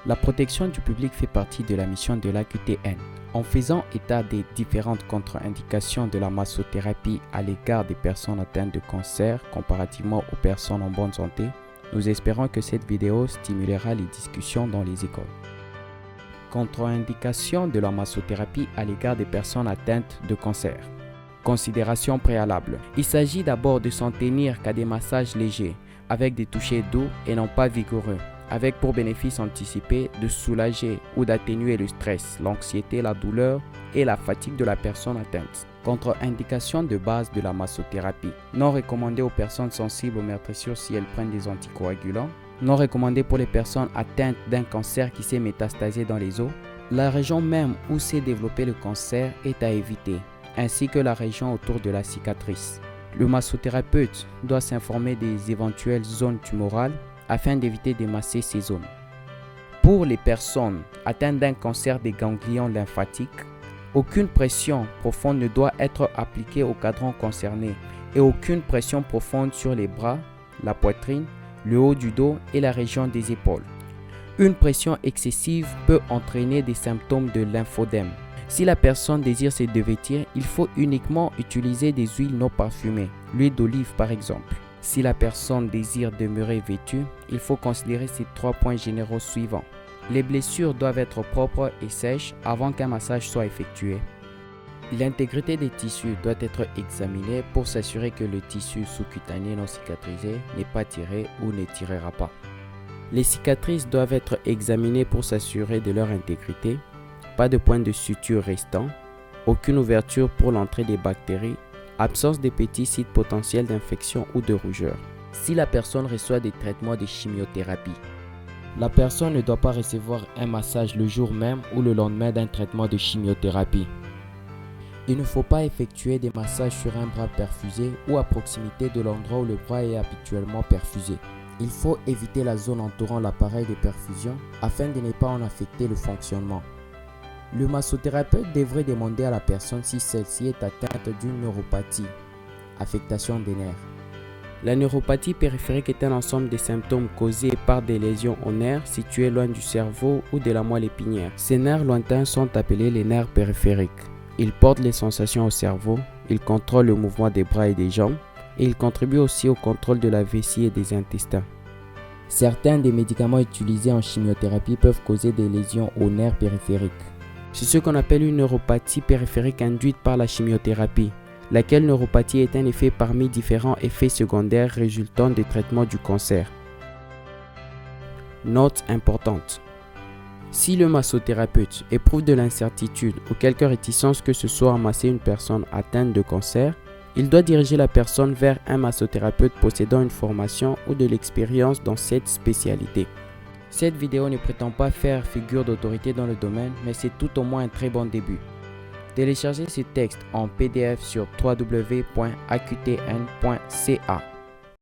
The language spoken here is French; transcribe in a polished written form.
La protection du public fait partie de la mission de l'AQTN. En faisant état des différentes contre-indications de la massothérapie à l'égard des personnes atteintes de cancer comparativement aux personnes en bonne santé, nous espérons que cette vidéo stimulera les discussions dans les écoles. Contre-indications de la massothérapie à l'égard des personnes atteintes de cancer. Considération préalable. Il s'agit d'abord de s'en tenir qu'à des massages légers, avec des touchés doux et non pas vigoureux, avec pour bénéfice anticipé de soulager ou d'atténuer le stress, l'anxiété, la douleur et la fatigue de la personne atteinte. Contre-indication de base de la massothérapie. Non recommandée aux personnes sensibles aux meurtrissures si elles prennent des anticoagulants. Non recommandée pour les personnes atteintes d'un cancer qui s'est métastasé dans les os. La région même où s'est développé le cancer est à éviter, ainsi que la région autour de la cicatrice. Le massothérapeute doit s'informer des éventuelles zones tumorales afin d'éviter de masser ces zones. Pour les personnes atteintes d'un cancer des ganglions lymphatiques, aucune pression profonde ne doit être appliquée au cadran concerné et aucune pression profonde sur les bras, la poitrine, le haut du dos et la région des épaules. Une pression excessive peut entraîner des symptômes de lymphodème. Si la personne désire se dévêtir, il faut uniquement utiliser des huiles non parfumées, l'huile d'olive par exemple. Si la personne désire demeurer vêtue, il faut considérer ces 3 points généraux suivants. Les blessures doivent être propres et sèches avant qu'un massage soit effectué. L'intégrité des tissus doit être examinée pour s'assurer que le tissu sous-cutané non cicatrisé n'est pas tiré ou ne tirera pas. Les cicatrices doivent être examinées pour s'assurer de leur intégrité. Pas de point de suture restant, aucune ouverture pour l'entrée des bactéries, absence de petits sites potentiels d'infection ou de rougeur. Si la personne reçoit des traitements de chimiothérapie, la personne ne doit pas recevoir un massage le jour même ou le lendemain d'un traitement de chimiothérapie. Il ne faut pas effectuer des massages sur un bras perfusé ou à proximité de l'endroit où le bras est habituellement perfusé. Il faut éviter la zone entourant l'appareil de perfusion afin de ne pas en affecter le fonctionnement. Le massothérapeute devrait demander à la personne si celle-ci est atteinte d'une neuropathie, affectation des nerfs. La neuropathie périphérique est un ensemble de symptômes causés par des lésions aux nerfs situés loin du cerveau ou de la moelle épinière. Ces nerfs lointains sont appelés les nerfs périphériques. Ils portent les sensations au cerveau, ils contrôlent le mouvement des bras et des jambes, et ils contribuent aussi au contrôle de la vessie et des intestins. Certains des médicaments utilisés en chimiothérapie peuvent causer des lésions aux nerfs périphériques. C'est ce qu'on appelle une neuropathie périphérique induite par la chimiothérapie, laquelle neuropathie est un effet parmi différents effets secondaires résultant des traitements du cancer. Note importante. Si le massothérapeute éprouve de l'incertitude ou quelque réticence que ce soit à masser une personne atteinte de cancer, il doit diriger la personne vers un massothérapeute possédant une formation ou de l'expérience dans cette spécialité. Cette vidéo ne prétend pas faire figure d'autorité dans le domaine, mais c'est tout au moins un très bon début. Téléchargez ce texte en PDF sur www.aqtn.ca.